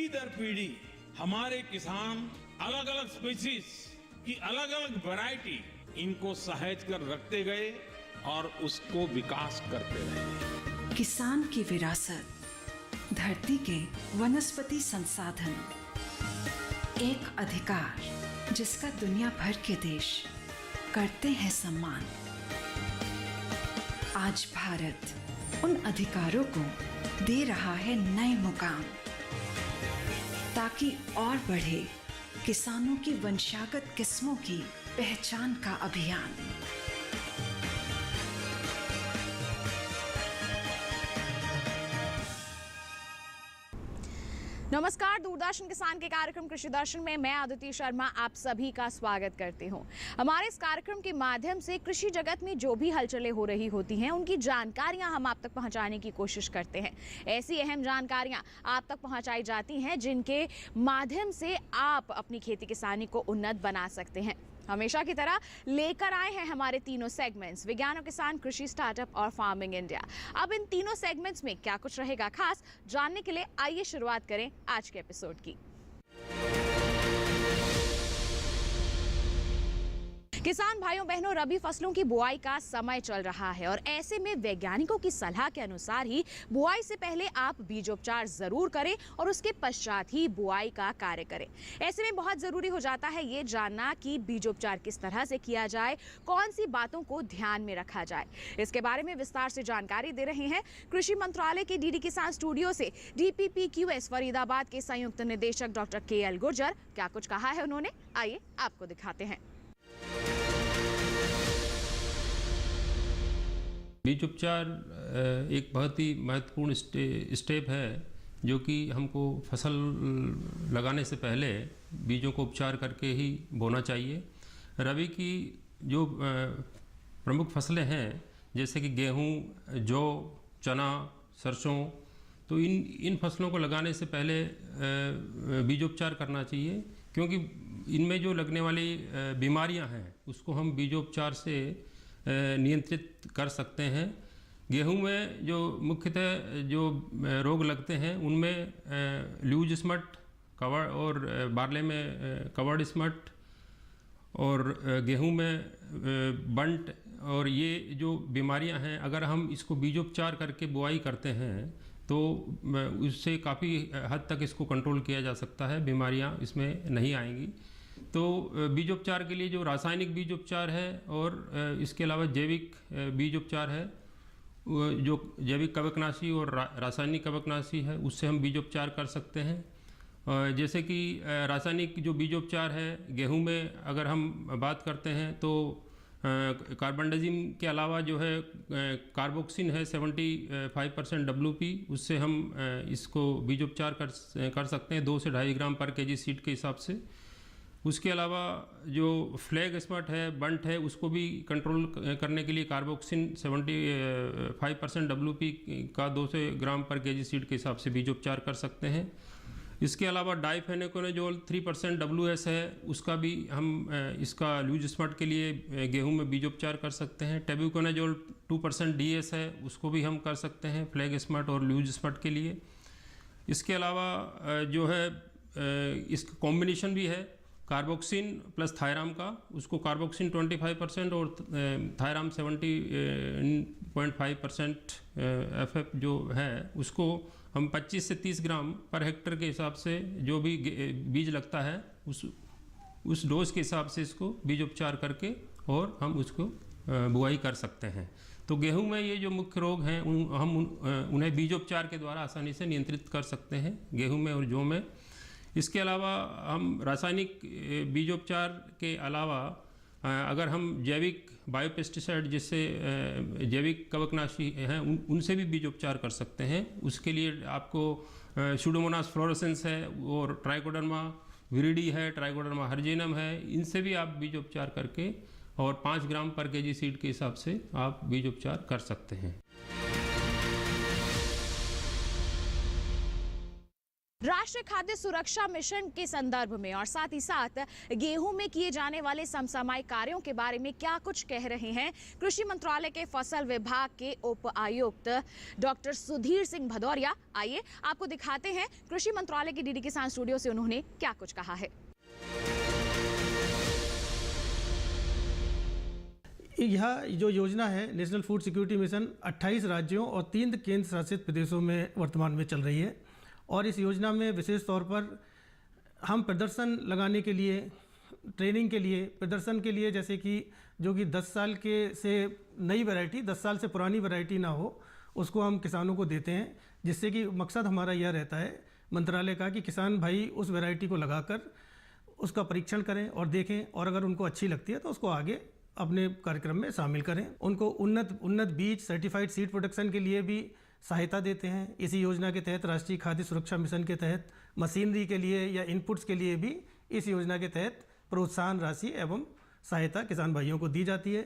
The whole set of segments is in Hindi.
पीढ़ी दर पीढ़ी हमारे किसान अलग अलग स्पीसीज की अलग अलग वैरायटी इनको सहेज कर रखते गए और उसको विकास करते रहे। किसान की विरासत, धरती के वनस्पति संसाधन, एक अधिकार जिसका दुनिया भर के देश करते हैं सम्मान। आज भारत उन अधिकारों को दे रहा है नए मुकाम, ताकि और बढ़े किसानों की वंशागत किस्मों की पहचान का अभियान। नमस्कार, दूरदर्शन किसान के कार्यक्रम कृषि दर्शन में मैं आदिति शर्मा आप सभी का स्वागत करती हूं। हमारे इस कार्यक्रम के माध्यम से कृषि जगत में जो भी हलचलें हो रही होती हैं उनकी जानकारियां हम आप तक पहुंचाने की कोशिश करते हैं। ऐसी अहम जानकारियां आप तक पहुंचाई जाती हैं जिनके माध्यम से आप अपनी खेती किसानी को उन्नत बना सकते हैं। हमेशा की तरह लेकर आए हैं हमारे तीनों सेगमेंट्स, विज्ञान और किसान, कृषि, स्टार्टअप और फार्मिंग इंडिया। अब इन तीनों सेगमेंट्स में क्या कुछ रहेगा खास, जानने के लिए आइए शुरुआत करें आज के एपिसोड की। किसान भाइयों बहनों, रबी फसलों की बुआई का समय चल रहा है और ऐसे में वैज्ञानिकों की सलाह के अनुसार ही बुआई से पहले आप बीजोपचार जरूर करें और उसके पश्चात ही बुआई का कार्य करें। ऐसे में बहुत जरूरी हो जाता है ये जानना कि बीजोपचार किस तरह से किया जाए, कौन सी बातों को ध्यान में रखा जाए। इसके बारे में विस्तार से जानकारी दे रहे हैं कृषि मंत्रालय के डीडी किसान स्टूडियो से DPPQS फरीदाबाद के संयुक्त निदेशक डॉक्टर KL गुर्जर। क्या कुछ कहा है उन्होंने, आइए आपको दिखाते हैं। बीज उपचार एक बहुत ही महत्वपूर्ण स्टेप है जो कि हमको फसल लगाने से पहले बीजों को उपचार करके ही बोना चाहिए। रबी की जो प्रमुख फसलें हैं जैसे कि गेहूं, जौ, चना, सरसों, तो इन फसलों को लगाने से पहले बीजोपचार करना चाहिए, क्योंकि इनमें जो लगने वाली बीमारियां हैं उसको हम बीजोपचार से नियंत्रित कर सकते हैं। गेहूं में जो मुख्यतः जो रोग लगते हैं उनमें लूज स्मट, कवर और बारले में कवर्ड स्मट और गेहूं में बंट, और ये जो बीमारियां हैं अगर हम इसको बीजोपचार करके बुआई करते हैं तो उससे काफ़ी हद तक इसको कंट्रोल किया जा सकता है, बीमारियां इसमें नहीं आएंगी। तो बीजोपचार के लिए जो रासायनिक बीजोपचार है और इसके अलावा जैविक बीजोपचार है, जो जैविक कवकनाशी और रासायनिक कवकनाशी है उससे हम बीजोपचार कर सकते हैं। जैसे कि रासायनिक जो बीजोपचार है गेहूं में अगर हम बात करते हैं तो कार्बनडाजिम के अलावा जो है कार्बोक्सिन है 75% WP, उससे हम इसको बीजोपचार कर सकते हैं 2 से 2.5 ग्राम पर kg सीड के हिसाब से। उसके अलावा जो फ्लैग स्मट है, बंट है, उसको भी कंट्रोल करने के लिए कार्बोक्सिन 75% WP का 200 ग्राम पर kg सीड के हिसाब से बीजोपचार कर सकते हैं। इसके अलावा डाइफेनेकोनाजोल 3% WS है, उसका भी हम इसका लूज स्मट के लिए गेहूं में बीजोपचार कर सकते हैं। टेबुकोनाजोल 2% DS है, उसको भी हम कर सकते हैं फ्लैग स्मट और लूज स्मट के लिए। इसके अलावा जो है इसका कॉम्बिनेशन भी है कार्बोक्सिन प्लस थायराम का, उसको कार्बोक्सिन 25% और थायराम 70.5% FF जो है उसको हम 25 से 30 ग्राम पर हेक्टर के हिसाब से जो भी बीज लगता है उस डोज के हिसाब से इसको बीजोपचार करके और हम उसको बुआई कर सकते हैं। तो गेहूं में ये जो मुख्य रोग हैं हम उन्हें बीजोपचार के द्वारा आसानी से नियंत्रित कर सकते हैं गेहूं में और जौ में। इसके अलावा हम रासायनिक बीजोपचार के अलावा अगर हम जैविक बायोपेस्टिसाइड जिससे जैविक कवकनाशी हैं उनसे भी बीजोपचार कर सकते हैं। उसके लिए आपको सुडोमोनास फ्लोरोसेंस है और ट्राइकोडर्मा विरिडी है, ट्राइकोडर्मा हर्जेनम है, इनसे भी आप बीजोपचार करके और 5 ग्राम पर kg सीड के हिसाब से आप बीजोपचार कर सकते हैं। राष्ट्रीय खाद्य सुरक्षा मिशन के संदर्भ में और साथ ही साथ गेहूं में किए जाने वाले समसामयिक कार्यों के बारे में क्या कुछ कह रहे हैं कृषि मंत्रालय के फसल विभाग के उप आयुक्त डॉक्टर सुधीर सिंह भदौरिया। आइए आपको दिखाते हैं कृषि मंत्रालय के डीडी किसान स्टूडियो से उन्होंने क्या कुछ कहा है। यह जो योजना है नेशनल फूड सिक्योरिटी मिशन 28 राज्यों और 3 केंद्र शासित प्रदेशों में वर्तमान में चल रही है और इस योजना में विशेष तौर पर हम प्रदर्शन लगाने के लिए, ट्रेनिंग के लिए, प्रदर्शन के लिए, जैसे कि जो कि 10 साल के से नई वैरायटी 10 साल से पुरानी वैरायटी ना हो, उसको हम किसानों को देते हैं, जिससे कि मकसद हमारा यह रहता है मंत्रालय का कि किसान भाई उस वैरायटी को लगाकर उसका परीक्षण करें और देखें और अगर उनको अच्छी लगती है तो उसको आगे अपने कार्यक्रम में शामिल करें। उनको उन्नत बीज, सर्टिफाइड सीड प्रोडक्शन के लिए भी सहायता देते हैं। इसी योजना के तहत राष्ट्रीय खाद्य सुरक्षा मिशन के तहत मशीनरी के लिए या इनपुट्स के लिए भी इस योजना के तहत प्रोत्साहन राशि एवं सहायता किसान भाइयों को दी जाती है।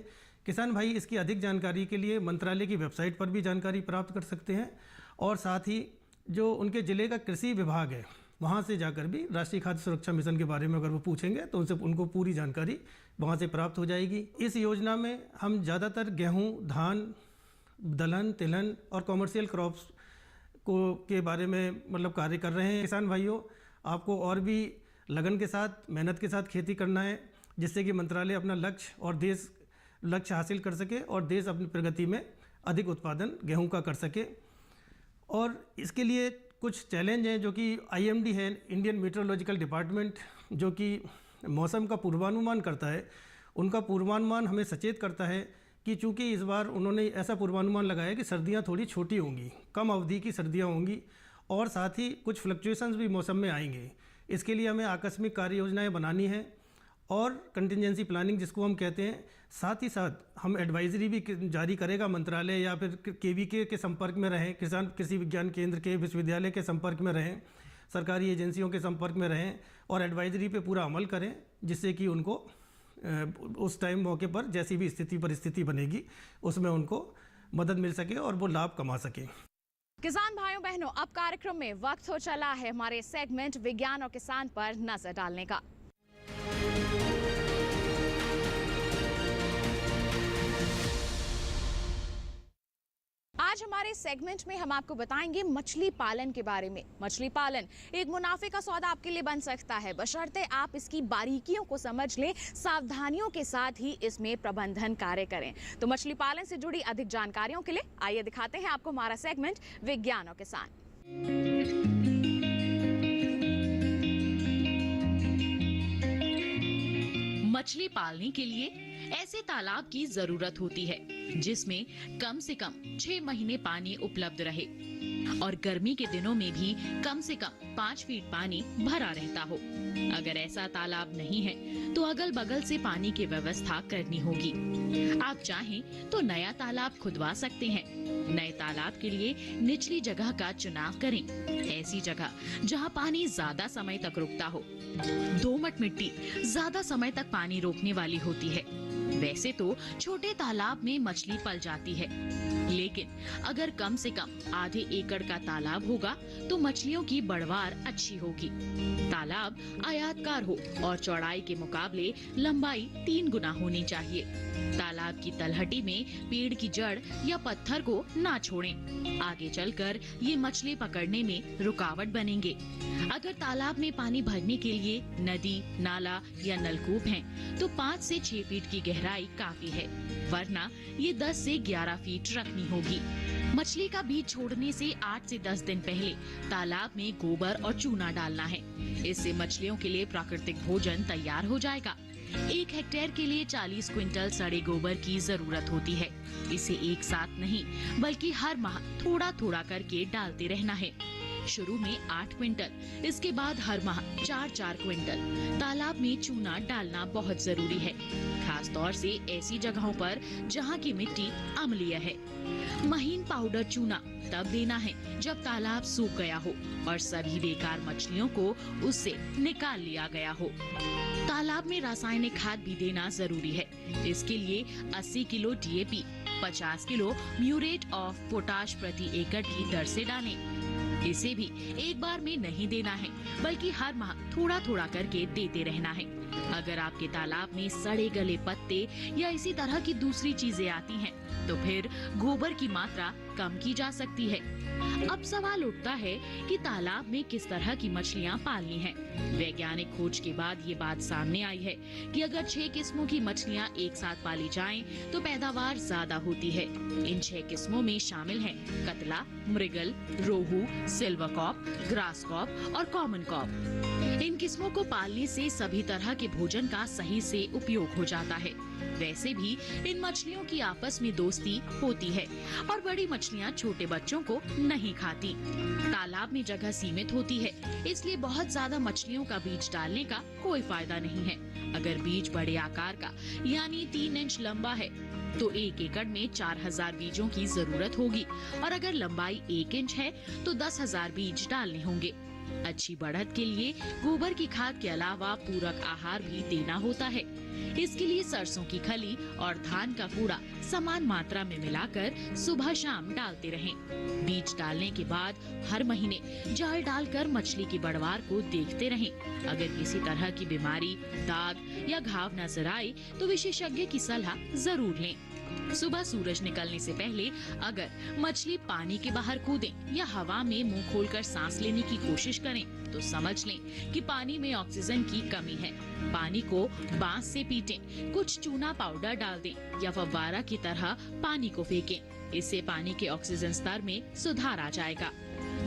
किसान भाई इसकी अधिक जानकारी के लिए मंत्रालय की वेबसाइट पर भी जानकारी प्राप्त कर सकते हैं और साथ ही जो उनके ज़िले का कृषि विभाग है वहाँ से जाकर भी राष्ट्रीय खाद्य सुरक्षा मिशन के बारे में अगर वो पूछेंगे तो उनको पूरी जानकारी वहाँ से प्राप्त हो जाएगी। इस योजना में हम ज़्यादातर गेहूँ, धान, दलहन, तिलहन और कॉमर्शियल क्रॉप्स के बारे में मतलब कार्य कर रहे हैं। किसान भाइयों, आपको और भी लगन के साथ, मेहनत के साथ खेती करना है, जिससे कि मंत्रालय अपना लक्ष्य हासिल कर सके और देश अपनी प्रगति में अधिक उत्पादन गेहूं का कर सके। और इसके लिए कुछ चैलेंज हैं जो कि IMD है, इंडियन मीटरोलॉजिकल डिपार्टमेंट, जो कि मौसम का पूर्वानुमान करता है। उनका पूर्वानुमान हमें सचेत करता है कि चूँकि इस बार उन्होंने ऐसा पूर्वानुमान लगाया कि सर्दियां थोड़ी छोटी होंगी, कम अवधि की सर्दियां होंगी और साथ ही कुछ फ्लक्चुएशंस भी मौसम में आएंगे। इसके लिए हमें आकस्मिक कार्य योजनाएँ बनानी है और कंटिजेंसी प्लानिंग जिसको हम कहते हैं। साथ ही साथ हम एडवाइजरी भी जारी करेगा मंत्रालय या फिर KVK के संपर्क में रहें, किसान कृषि विज्ञान केंद्र के विश्वविद्यालय के संपर्क में रहें, सरकारी एजेंसियों के संपर्क में रहें और एडवाइजरी पे पूरा अमल करें, जिससे कि उनको उस टाइम मौके पर जैसी भी परिस्थिति बनेगी उसमें उनको मदद मिल सके और वो लाभ कमा सके। किसान भाइयों बहनों, अब कार्यक्रम में वक्त हो चला है हमारे सेगमेंट विज्ञान और किसान पर नजर डालने का। आज हमारे सेगमेंट में हम आपको बताएंगे मछली पालन के बारे में। मछली पालन एक मुनाफे का सौदा आपके लिए बन सकता है, बशर्ते आप इसकी बारीकियों को समझ लें, सावधानियों के साथ ही इसमें प्रबंधन कार्य करें। तो मछली पालन से जुड़ी अधिक जानकारियों के लिए आइए दिखाते हैं आपको हमारा सेगमेंट विज्ञान और किसान। मछली पालने के लिए ऐसे तालाब की जरूरत होती है जिसमें कम से कम 6 महीने पानी उपलब्ध रहे और गर्मी के दिनों में भी कम से कम 5 फीट पानी भरा रहता हो। अगर ऐसा तालाब नहीं है तो अगल बगल से पानी की व्यवस्था करनी होगी। आप चाहें तो नया तालाब खुदवा सकते हैं। नए तालाब के लिए निचली जगह का चुनाव करें, ऐसी जगह जहां पानी ज्यादा समय तक रुकता हो। दोमट मिट्टी ज्यादा समय तक पानी रोकने वाली होती है। वैसे तो छोटे तालाब में मछली पल जाती है, लेकिन अगर कम से कम आधे एकड़ का तालाब होगा तो मछलियों की बढ़वार अच्छी होगी। तालाब आयताकार हो और चौड़ाई के मुकाबले लंबाई 3 गुना होनी चाहिए। तालाब की तलहटी में पेड़ की जड़ या पत्थर को ना छोड़ें, आगे चलकर ये मछली पकड़ने में रुकावट बनेंगे। अगर तालाब में पानी भरने के लिए नदी, नाला या नलकूप हैं, तो 5 से 6 फीट की गहराई काफी है, वरना ये 10 से 11 फीट रखनी होगी। मछली का बीज छोड़ने से 8 से 10 दिन पहले तालाब में गोबर और चूना डालना है। इससे मछलियों के लिए प्राकृतिक भोजन तैयार हो जाएगा। 1 हेक्टेयर के लिए 40 क्विंटल सड़े गोबर की जरूरत होती है। इसे एक साथ नहीं बल्कि हर माह थोड़ा थोड़ा करके डालते रहना है। शुरू में 8 क्विंटल, इसके बाद हर माह 4-4 क्विंटल। तालाब में चूना डालना बहुत जरूरी है, खास तौर से ऐसी जगहों पर जहां की मिट्टी अम्लीय है। महीन पाउडर चूना तब देना है जब तालाब सूख गया हो और सभी बेकार मछलियों को उससे निकाल लिया गया हो। तालाब में रासायनिक खाद भी देना जरूरी है। इसके लिए 80 kilo DAP, 50 kilo muriate of potash प्रति एकड़ की दर से डालें। इसे भी एक बार में नहीं देना है, बल्कि हर माह थोड़ा थोड़ा करके देते रहना है। अगर आपके तालाब में सड़े गले पत्ते या इसी तरह की दूसरी चीजें आती हैं, तो फिर गोबर की मात्रा कम की जा सकती है। अब सवाल उठता है कि तालाब में किस तरह की मछलियां पालनी हैं। वैज्ञानिक खोज के बाद ये बात सामने आई है कि अगर 6 किस्मों की मछलियां एक साथ पाली जाएं, तो पैदावार ज्यादा होती है। इन 6 किस्मों में शामिल हैं कतला, मृगल, रोहू, सिल्वर कॉप, ग्रास कॉप और कॉमन कॉप। इन किस्मों को पालने से सभी तरह के भोजन का सही से उपयोग हो जाता है। वैसे भी इन मछलियों की आपस में दोस्ती होती है और बड़ी मछलियां छोटे बच्चों को नहीं खाती। तालाब में जगह सीमित होती है, इसलिए बहुत ज्यादा मछलियों का बीज डालने का कोई फायदा नहीं है। अगर बीज बड़े आकार का यानी 3 इंच लंबा है, तो 1 एकड़ में 4000 बीजों की जरूरत होगी और अगर लंबाई 1 इंच है तो 10,000 बीज डालने होंगे। अच्छी बढ़त के लिए गोबर की खाद के अलावा पूरक आहार भी देना होता है। इसके लिए सरसों की खली और धान का कूड़ा समान मात्रा में मिलाकर सुबह शाम डालते रहें। बीज डालने के बाद हर महीने जाल डालकर मछली की बढ़वार को देखते रहें। अगर किसी तरह की बीमारी, दाग या घाव नजर आए तो विशेषज्ञ की सलाह जरूर लें। सुबह सूरज निकलने से पहले अगर मछली पानी के बाहर कूदें या हवा में मुंह खोलकर सांस लेने की कोशिश करें, तो समझ लें कि पानी में ऑक्सीजन की कमी है। पानी को बांस से पीटें, कुछ चूना पाउडर डाल दें या फव्वारा की तरह पानी को फेंकें। इससे पानी के ऑक्सीजन स्तर में सुधार आ जाएगा।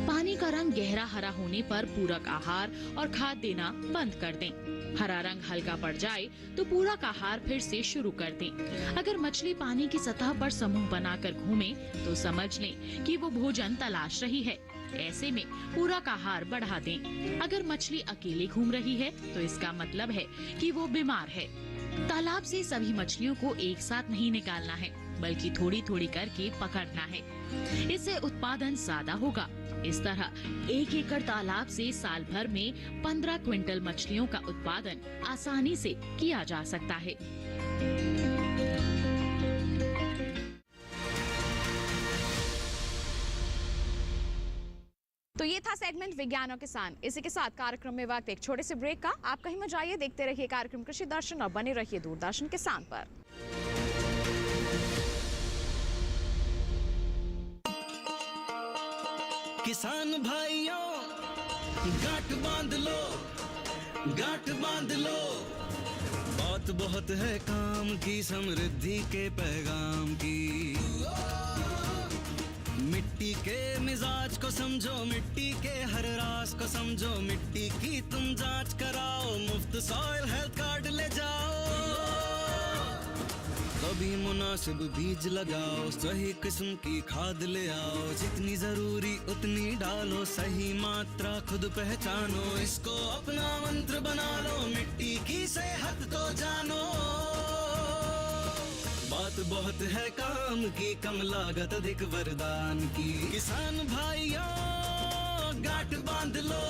पानी का रंग गहरा हरा होने पर पूरक आहार और खाद देना बंद कर दें। हरा रंग हल्का पड़ जाए तो पूरक आहार फिर से शुरू कर दें। अगर मछली पानी की सतह पर समूह बनाकर घूमे, तो समझ लें कि वो भोजन तलाश रही है। ऐसे में पूरक आहार बढ़ा दें। अगर मछली अकेले घूम रही है, तो इसका मतलब है कि वो बीमार है। तालाब से सभी मछलियों को एक साथ नहीं निकालना है, बल्कि थोड़ी थोड़ी करके पकड़ना है। इससे उत्पादन ज्यादा होगा। इस तरह 1 एकड़ तालाब से साल भर में 15 क्विंटल मछलियों का उत्पादन आसानी से किया जा सकता है। तो ये था सेगमेंट विज्ञान और किसान। इसी के साथ कार्यक्रम में वक्त एक छोटे से ब्रेक का। आप कहीं मत जाइए, देखते रहिए कार्यक्रम कृषि दर्शन और बने रहिए दूरदर्शन किसान पर। किसान भाइयों, गांठ बांध लो, गांठ बांध लो। बात बहुत है काम की, समृद्धि के पैगाम की। मिट्टी के मिजाज को समझो, मिट्टी के हर राज को समझो। मिट्टी की तुम जांच कराओ, मुफ्त सॉइल हेल्थ कार्ड ले जाओ। कभी मुनासिब बीज लगाओ, सही किस्म की खाद ले आओ। जितनी जरूरी उतनी डालो, सही मात्रा खुद पहचानो। इसको अपना मंत्र बना लो, मिट्टी की सेहत को जानो। बात बहुत है काम की, कम लागत अधिक वरदान की। किसान भाइयों, गांठ बांध लो।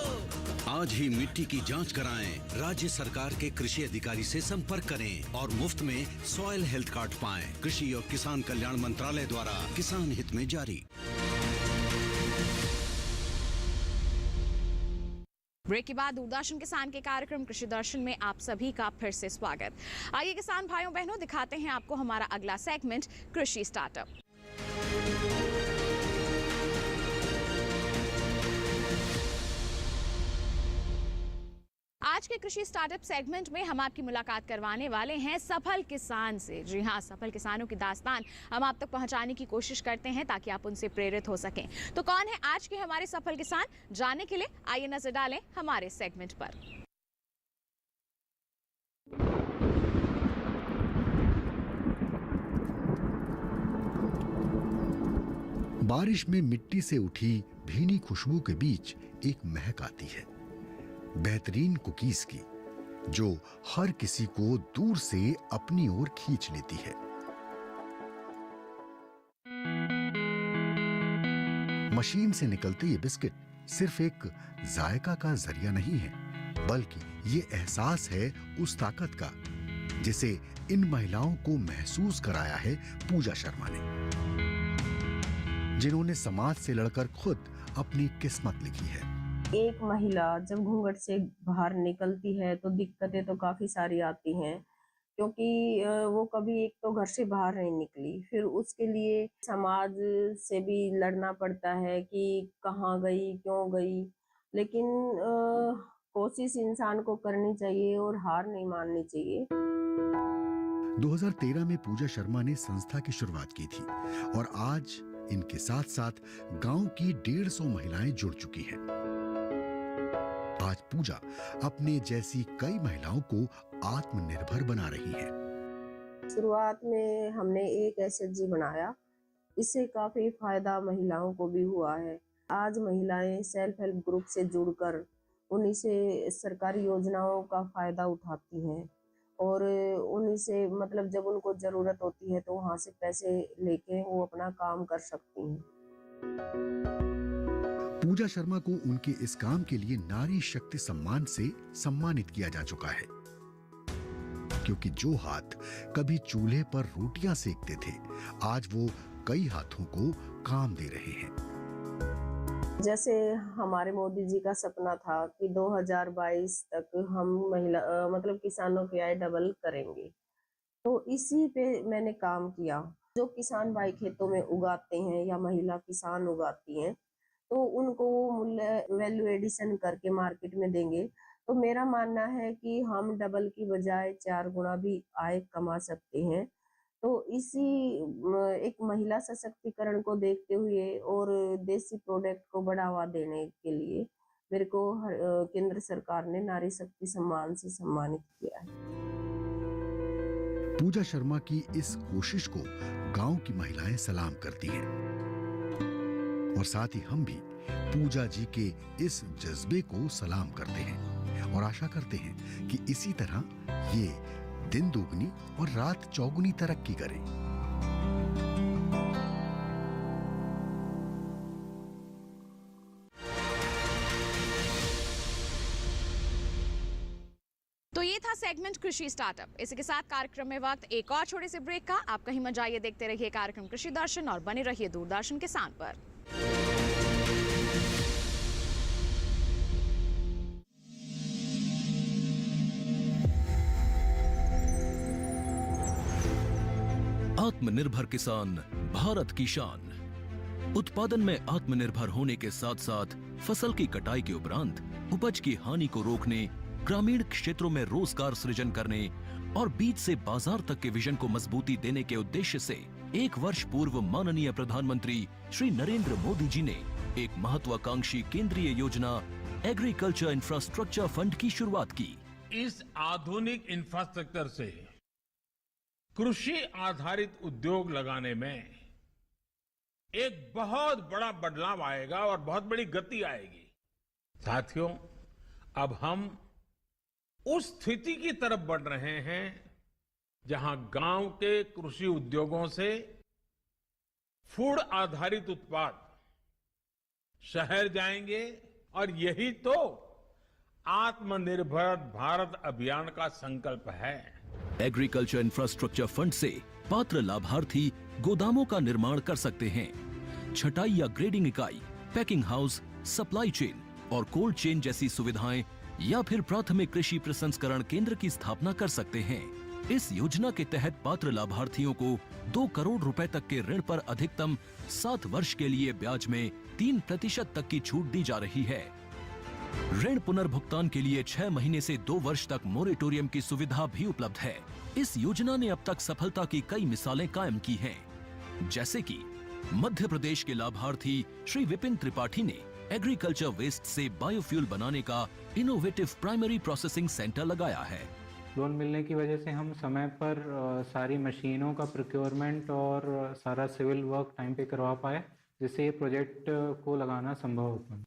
आज ही मिट्टी की जांच कराएं। राज्य सरकार के कृषि अधिकारी से संपर्क करें और मुफ्त में सॉइल हेल्थ कार्ड पाएं। कृषि और किसान कल्याण मंत्रालय द्वारा किसान हित में जारी। ब्रेक के बाद दूरदर्शन किसान के कार्यक्रम कृषि दर्शन में आप सभी का फिर से स्वागत। आइए किसान भाइयों बहनों, दिखाते हैं आपको हमारा अगला सेगमेंट कृषि स्टार्टअप। आज के कृषि स्टार्टअप सेगमेंट में हम आपकी मुलाकात करवाने वाले हैं सफल किसान से। जी हाँ, सफल किसानों की दास्तान हम आप तक पहुंचाने की कोशिश करते हैं ताकि आप उनसे प्रेरित हो सकें। तो कौन है आज के हमारे सफल किसान, जानने के लिए आइए नजर डालें हमारे सेगमेंट पर। बारिश में मिट्टी से उठी भीनी खुशबू के बीच एक महक आती है, बेहतरीन कुकीज की, जो हर किसी को दूर से अपनी ओर खींच लेती है। मशीन से निकलते ये बिस्किट सिर्फ एक जायका का जरिया नहीं है, बल्कि ये एहसास है उस ताकत का जिसे इन महिलाओं को महसूस कराया है पूजा शर्मा ने, जिन्होंने समाज से लड़कर खुद अपनी किस्मत लिखी है। एक महिला जब घूंघट से बाहर निकलती है तो दिक्कतें तो काफी सारी आती हैं, क्योंकि वो कभी एक तो घर से बाहर नहीं निकली, फिर उसके लिए समाज से भी लड़ना पड़ता है कि कहाँ गई, क्यों गई। लेकिन कोशिश इंसान को करनी चाहिए और हार नहीं माननी चाहिए। 2013 में पूजा शर्मा ने संस्था की शुरुआत की थी और आज इनके साथ साथ गांव की 150 महिलाएं जुड़ चुकी हैं। आज पूजा अपने जैसी कई महिलाओं को आत्मनिर्भर बना रही है। शुरुआत में हमने एक एसएचजी बनाया, इससे काफी फायदा महिलाओं को भी हुआ है। आज महिलाएं सेल्फ हेल्प ग्रुप से जुड़कर उन्हीं से सरकारी योजनाओं का फायदा उठाती हैं और उन्हीं से मतलब जब उनको जरूरत होती है तो वहां से पैसे लेके वो अपना काम कर सकती हैं। पूजा शर्मा को उनके इस काम के लिए नारी शक्ति सम्मान से सम्मानित किया जा चुका है, क्योंकि जो हाथ कभी चूल्हे पर रोटियां सेकते थे, आज वो कई हाथों को काम दे रहे हैं। जैसे हमारे मोदी जी का सपना था कि 2022 तक हम महिला मतलब किसानों की आय डबल करेंगे, तो इसी पे मैंने काम किया। जो किसान भाई खेतों में उगाते हैं या महिला किसान उगाती हैं, तो उनको मूल्य वैल्यू एडिशन करके मार्केट में देंगे, तो मेरा मानना है कि हम डबल की बजाय 4 गुना भी आय कमा सकते हैं। तो इसी एक महिला सशक्तिकरण को देखते हुए और देसी प्रोडक्ट को बढ़ावा देने के लिए मेरे को केंद्र सरकार ने नारी शक्ति सम्मान से सम्मानित किया है। पूजा शर्मा की इस कोशिश को गांव की महिलाएं सलाम करती हैं और साथ ही हम भी पूजा जी के इस जज्बे को सलाम करते हैं और आशा करते हैं कि इसी तरह ये दिन दुगनी और रात चौगुनी तरक्की करे। तो ये था सेगमेंट कृषि स्टार्टअप। इसी के साथ कार्यक्रम में वक्त एक और छोटे से ब्रेक का। आप कहीं मत जाइए, देखते रहिए कार्यक्रम कृषि दर्शन और बने रहिए दूरदर्शन किसान पर। आत्मनिर्भर किसान भारत की शान। उत्पादन में आत्मनिर्भर होने के साथ साथ फसल की कटाई के उपरांत उपज की हानि को रोकने, ग्रामीण क्षेत्रों में रोजगार सृजन करने और बीज से बाजार तक के विजन को मजबूती देने के उद्देश्य से 1 वर्ष पूर्व माननीय प्रधानमंत्री श्री नरेंद्र मोदी जी ने एक महत्वाकांक्षी केंद्रीय योजना एग्रीकल्चर इंफ्रास्ट्रक्चर फंड की शुरुआत की। इस आधुनिक इंफ्रास्ट्रक्चर से कृषि आधारित उद्योग लगाने में एक बहुत बड़ा बदलाव आएगा और बहुत बड़ी गति आएगी। साथियों, अब हम उस स्थिति की तरफ बढ़ रहे हैं जहां गांव के कृषि उद्योगों से फूड आधारित उत्पाद शहर जाएंगे और यही तो आत्मनिर्भर भारत अभियान का संकल्प है। एग्रीकल्चर इंफ्रास्ट्रक्चर फंड से पात्र लाभार्थी गोदामों का निर्माण कर सकते हैं, छटाई या ग्रेडिंग इकाई, पैकिंग हाउस, सप्लाई चेन और कोल्ड चेन जैसी सुविधाएं या फिर प्राथमिक कृषि प्रसंस्करण केंद्र की स्थापना कर सकते हैं। इस योजना के तहत पात्र लाभार्थियों को 2 करोड़ रुपए तक के ऋण पर अधिकतम 7 वर्ष के लिए ब्याज में 3% तक की छूट दी जा रही है। ऋण पुनर्भुगतान के लिए 6 महीने से 2 वर्ष तक मोरेटोरियम की सुविधा भी उपलब्ध है। इस योजना ने अब तक सफलता की कई मिसालें कायम की हैं, जैसे कि मध्य प्रदेश के लाभार्थी श्री विपिन त्रिपाठी ने एग्रीकल्चर वेस्ट से बायोफ्यूल बनाने का इनोवेटिव प्राइमरी प्रोसेसिंग सेंटर लगाया है। लोन मिलने की वजह से हम समय पर सारी मशीनों का प्रोक्योरमेंट और सारा सिविल वर्क टाइम पे करवा पाए, जिससे ये प्रोजेक्ट को लगाना संभव हो पाए।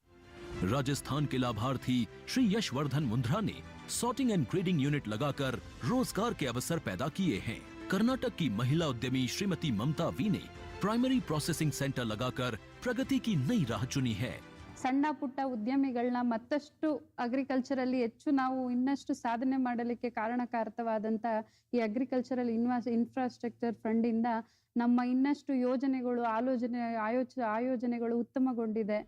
राजस्थान के लाभार्थी श्री यशवर्धन मुंद्रा ने सॉर्टिंग एंड ग्रेडिंग यूनिट लगाकर रोजगार के अवसर पैदा किए हैं। कर्नाटक की महिला उद्यमी श्रीमती ममता वी ने प्राइमरी प्रोसेसिंग सेंटर लगाकर प्रगति की नई राह चुनी है। ಸಣ್ಣ ಪುಟ್ಟ ಉದ್ಯಮಿಗಳನ್ನ ಮತ್ತಷ್ಟು ಅಗ್ರಿಕಲ್ಚರಲ್ಲಿ ಹೆಚ್ಚು ನಾವು ಇನ್ನಷ್ಟು ಸಾಧನೆ ಮಾಡಲಿಕ್ಕೆ ಕಾರಣಕಾರಕವಾದಂತ ಈ ಅಗ್ರಿಕಲ್ಚರಲ್ ಇನ್ಫ್ರಾಸ್ಟ್ರಕ್ಚರ್ ಫಂಡ್ ಇಂದ ನಮ್ಮ ಇನ್ನಷ್ಟು ಯೋಜನೆಗಳು ಆಯೋಜನೆಗಳು ಉತ್ತಮಗೊಂಡಿದೆ।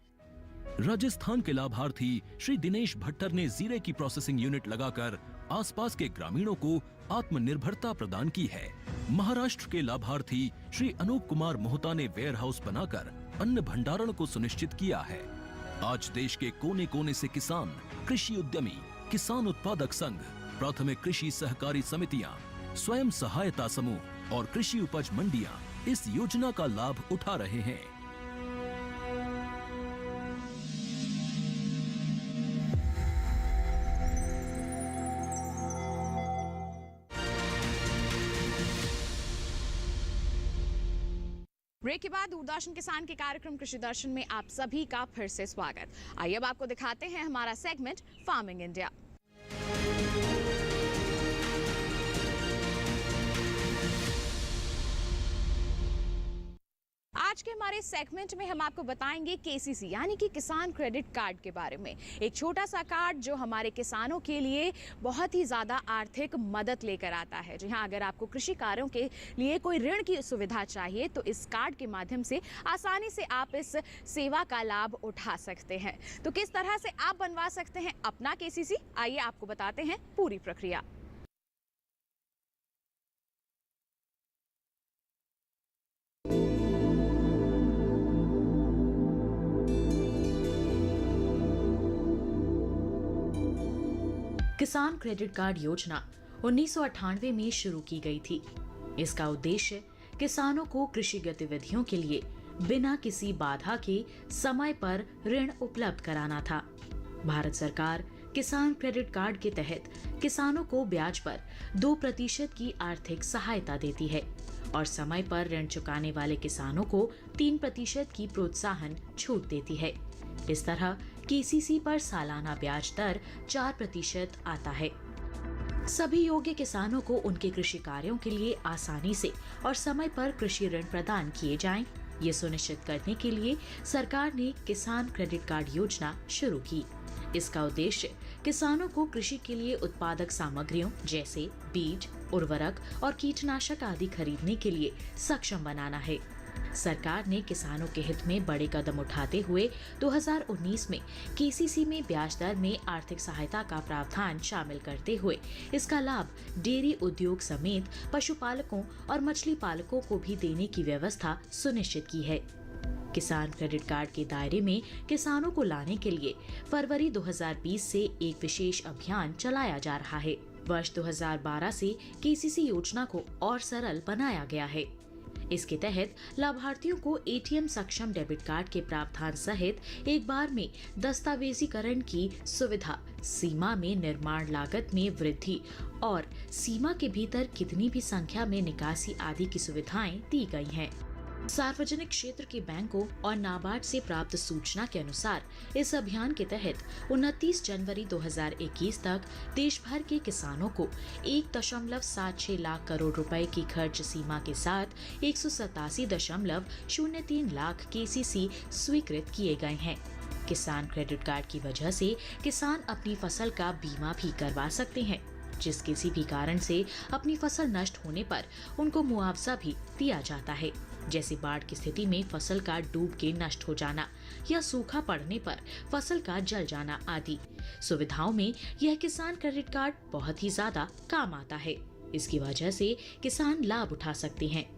राजस्थान के लाभार्थी श्री दिनेश भट्टर ने जीरे की प्रोसेसिंग यूनिट लगाकर आसपास के ग्रामीणों को आत्मनिर्भरता प्रदान की है। महाराष्ट्र के लाभार्थी श्री अनूप कुमार मोहता ने वेयर हाउस बनाकर अन्न भंडारण को सुनिश्चित किया है। आज देश के कोने कोने से किसान, कृषि उद्यमी, किसान उत्पादक संघ, प्राथमिक कृषि सहकारी समितियां, स्वयं सहायता समूह और कृषि उपज मंडियां इस योजना का लाभ उठा रहे हैं। ब्रेक के बाद दूरदर्शन किसान के कार्यक्रम कृषि दर्शन में आप सभी का फिर से स्वागत। आइए अब आपको दिखाते हैं हमारा सेगमेंट फार्मिंग इंडिया। आज के हमारे सेगमेंट में हम आपको बताएंगे केसीसी यानी कि किसान क्रेडिट कार्ड के बारे में। एक छोटा सा कार्ड जो हमारे किसानों के लिए बहुत ही ज़्यादा आर्थिक मदद लेकर आता है। जी हाँ, अगर आपको कृषि कार्यों के लिए कोई ऋण की सुविधा चाहिए तो इस कार्ड के माध्यम से आसानी से आप इस सेवा का लाभ उठा सकते हैं। तो किस तरह से आप बनवा सकते हैं अपना केसीसी, आइए आपको बताते हैं पूरी प्रक्रिया। किसान क्रेडिट कार्ड योजना 1998 में शुरू की गई थी। इसका उद्देश्य किसानों को कृषि गतिविधियों के लिए बिना किसी बाधा के समय पर ऋण उपलब्ध कराना था। भारत सरकार किसान क्रेडिट कार्ड के तहत किसानों को ब्याज पर 2% की आर्थिक सहायता देती है और समय पर ऋण चुकाने वाले किसानों को 3% की प्रोत्साहन छूट देती है। इस तरह केसीसी पर सालाना ब्याज दर 4% आता है। सभी योग्य किसानों को उनके कृषि कार्यों के लिए आसानी से और समय पर कृषि ऋण प्रदान किए जाएं, ये सुनिश्चित करने के लिए सरकार ने किसान क्रेडिट कार्ड योजना शुरू की। इसका उद्देश्य किसानों को कृषि के लिए उत्पादक सामग्रियों जैसे बीज, उर्वरक और कीटनाशक आदि खरीदने के लिए सक्षम बनाना है। सरकार ने किसानों के हित में बड़े कदम उठाते हुए 2019 में केसीसी में ब्याज दर में आर्थिक सहायता का प्रावधान शामिल करते हुए इसका लाभ डेयरी उद्योग समेत पशुपालकों और मछली पालकों को भी देने की व्यवस्था सुनिश्चित की है। किसान क्रेडिट कार्ड के दायरे में किसानों को लाने के लिए फरवरी 2020 से एक विशेष अभियान चलाया जा रहा है। वर्ष 2012 से केसीसी योजना को और सरल बनाया गया है। इसके तहत लाभार्थियों को एटीएम सक्षम डेबिट कार्ड के प्रावधान सहित एक बार में दस्तावेजीकरण की सुविधा, सीमा में निर्माण लागत में वृद्धि और सीमा के भीतर कितनी भी संख्या में निकासी आदि की सुविधाएं दी गई हैं। सार्वजनिक क्षेत्र के बैंकों और नाबार्ड से प्राप्त सूचना के अनुसार इस अभियान के तहत 29 जनवरी 2021 तक देश भर के किसानों को 1.76 लाख करोड़ रुपए की खर्च सीमा के साथ 187.03 लाख केसीसी स्वीकृत किए गए हैं। किसान क्रेडिट कार्ड की वजह से किसान अपनी फसल का बीमा भी करवा सकते हैं, जिस किसी भी कारण से अपनी फसल नष्ट होने पर उनको मुआवजा भी दिया जाता है, जैसे बाढ़ की स्थिति में फसल का डूब के नष्ट हो जाना या सूखा पड़ने पर फसल का जल जाना आदि सुविधाओं में यह किसान क्रेडिट कार्ड बहुत ही ज्यादा काम आता है। इसकी वजह से किसान लाभ उठा सकते हैं।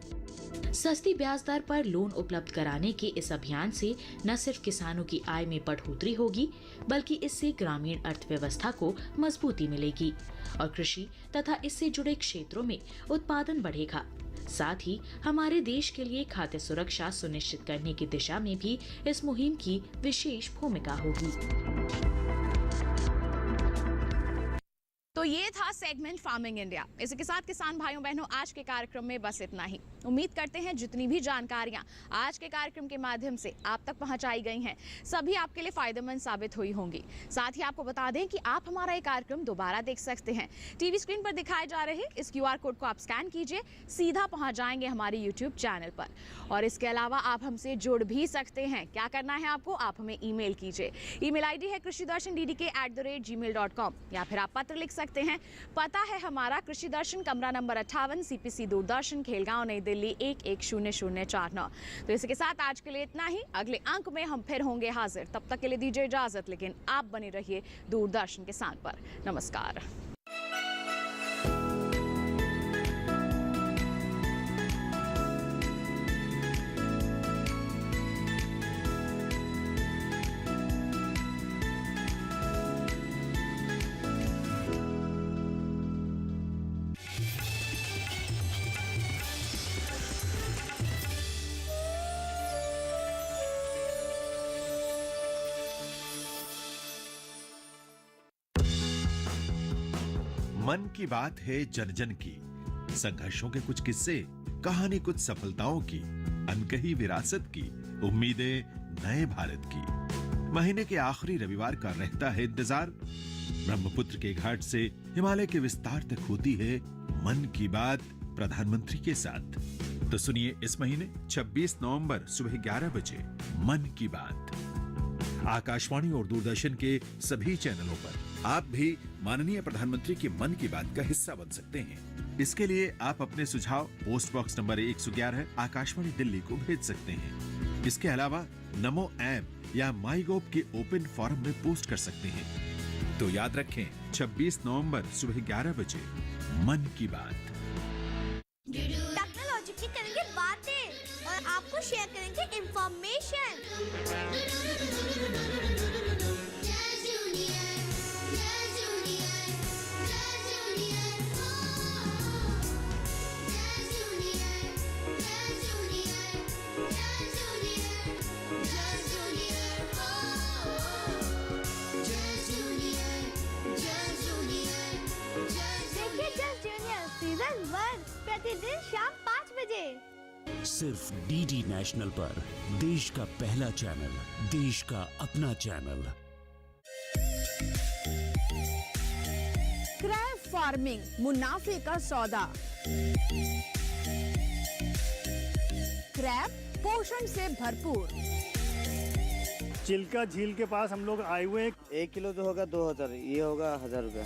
सस्ती ब्याज दर पर लोन उपलब्ध कराने के इस अभियान से न सिर्फ किसानों की आय में बढ़ोतरी होगी, बल्कि इससे ग्रामीण अर्थव्यवस्था को मजबूती मिलेगी और कृषि तथा इससे जुड़े क्षेत्रों में उत्पादन बढ़ेगा। साथ ही हमारे देश के लिए खाद्य सुरक्षा सुनिश्चित करने की दिशा में भी इस मुहिम की विशेष भूमिका होगी। तो ये था सेगमेंट फार्मिंग इंडिया। इसी के साथ किसान भाइयों बहनों, आज के कार्यक्रम में बस इतना ही। उम्मीद करते हैं जितनी भी जानकारियां आज के कार्यक्रम के माध्यम से आप तक पहुंचाई गई हैं, सभी आपके लिए फायदेमंद साबित हुई होंगी। साथ ही आपको बता दें कि आप हमारा ये कार्यक्रम दोबारा देख सकते हैं। टीवी स्क्रीन पर दिखाए जा रहे इस QR कोड को आप स्कैन कीजिए, सीधा पहुंच जाएंगे हमारे YouTube चैनल पर। और इसके अलावा आप हमसे जुड़ भी सकते हैं। क्या करना है आपको, आप हमें ईमेल कीजिए। ईमेल ID है krishidarshan.ddk@gmail.com या फिर आप पत्र लिख सकते करते हैं। पता है हमारा कृषि दर्शन, कमरा नंबर 58, CPC दूरदर्शन, खेलगांव, नई दिल्ली 110049। तो इसी के साथ आज के लिए इतना ही। अगले अंक में हम फिर होंगे हाजिर। तब तक के लिए दीजिए इजाजत, लेकिन आप बने रहिए दूरदर्शन किसान पर। नमस्कार। मन की बात है जन जन की, संघर्षों के कुछ किस्से, कहानी कुछ सफलताओं की, अनकही विरासत की, उम्मीदें नए भारत की। महीने के आखिरी रविवार का रहता है इंतजार। ब्रह्मपुत्र के घाट से हिमालय के विस्तार तक होती है मन की बात प्रधानमंत्री के साथ। तो सुनिए इस महीने 26 नवंबर सुबह 11 बजे मन की बात आकाशवाणी और दूरदर्शन के सभी चैनलों पर। आप भी माननीय प्रधानमंत्री की मन की बात का हिस्सा बन सकते हैं। इसके लिए आप अपने सुझाव post box number 111 Akashvani Delhi को भेज सकते हैं। इसके अलावा नमो ऐप या माई गोव के ओपन फोरम में पोस्ट कर सकते हैं। तो याद रखें 26 नवंबर सुबह 11 बजे मन की बात। टेक्नोलॉजी की करेंगे बातें और आपको शेयर करेंगे इंफॉर्मेशन। प्रतिदिन शाम 5 बजे सिर्फ डीडी नेशनल पर, देश का पहला चैनल, देश का अपना चैनल। क्रैब फार्मिंग, मुनाफे का सौदा। क्रैब पोषण से भरपूर। चिल्का झील के पास हम लोग आए हुए। 1 किलो तो होगा 2000, ये होगा 1000 रुपया।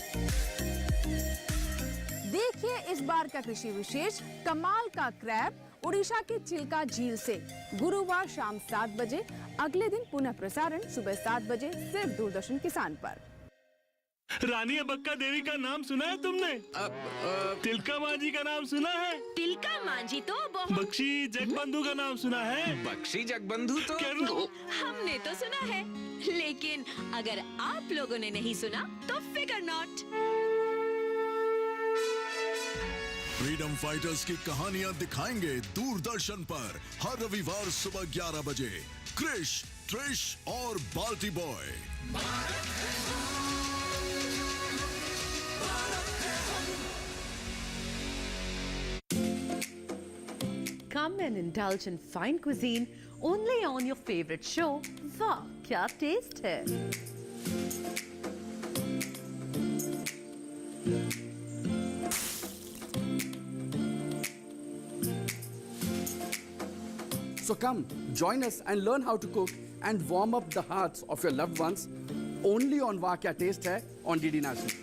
देखिए इस बार का कृषि विशेष, कमाल का क्रैब उड़ीसा के चिल्का झील से। गुरुवार शाम 7 बजे, अगले दिन पुनः प्रसारण सुबह 7 बजे, सिर्फ दूरदर्शन किसान पर। रानी अबक्का देवी का नाम सुना है तुमने? तिलका मांझी का नाम सुना है? तिलका मांझी तो बख्शी जगबंधु का नाम सुना है? बख्शी जगबंधु तो हमने तो सुना है, लेकिन अगर आप लोगों ने नहीं सुना तो फिकर नॉट। फ्रीडम फाइटर्स की कहानियां दिखाएंगे दूरदर्शन पर हर रविवार सुबह 11 बजे। क्रिश, ट्रिश और बाल्टी boy. Come and indulge in fine cuisine only on your favorite show. वाह क्या टेस्ट है! So come, join us and learn how to cook and warm up the hearts of your loved ones only on वाह क्या टेस्ट है on DD National.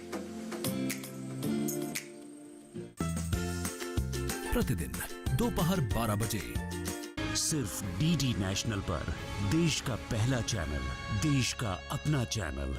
प्रतिदिन दोपहर 12 बजे सिर्फ डीडी नेशनल पर, देश का पहला चैनल, देश का अपना चैनल।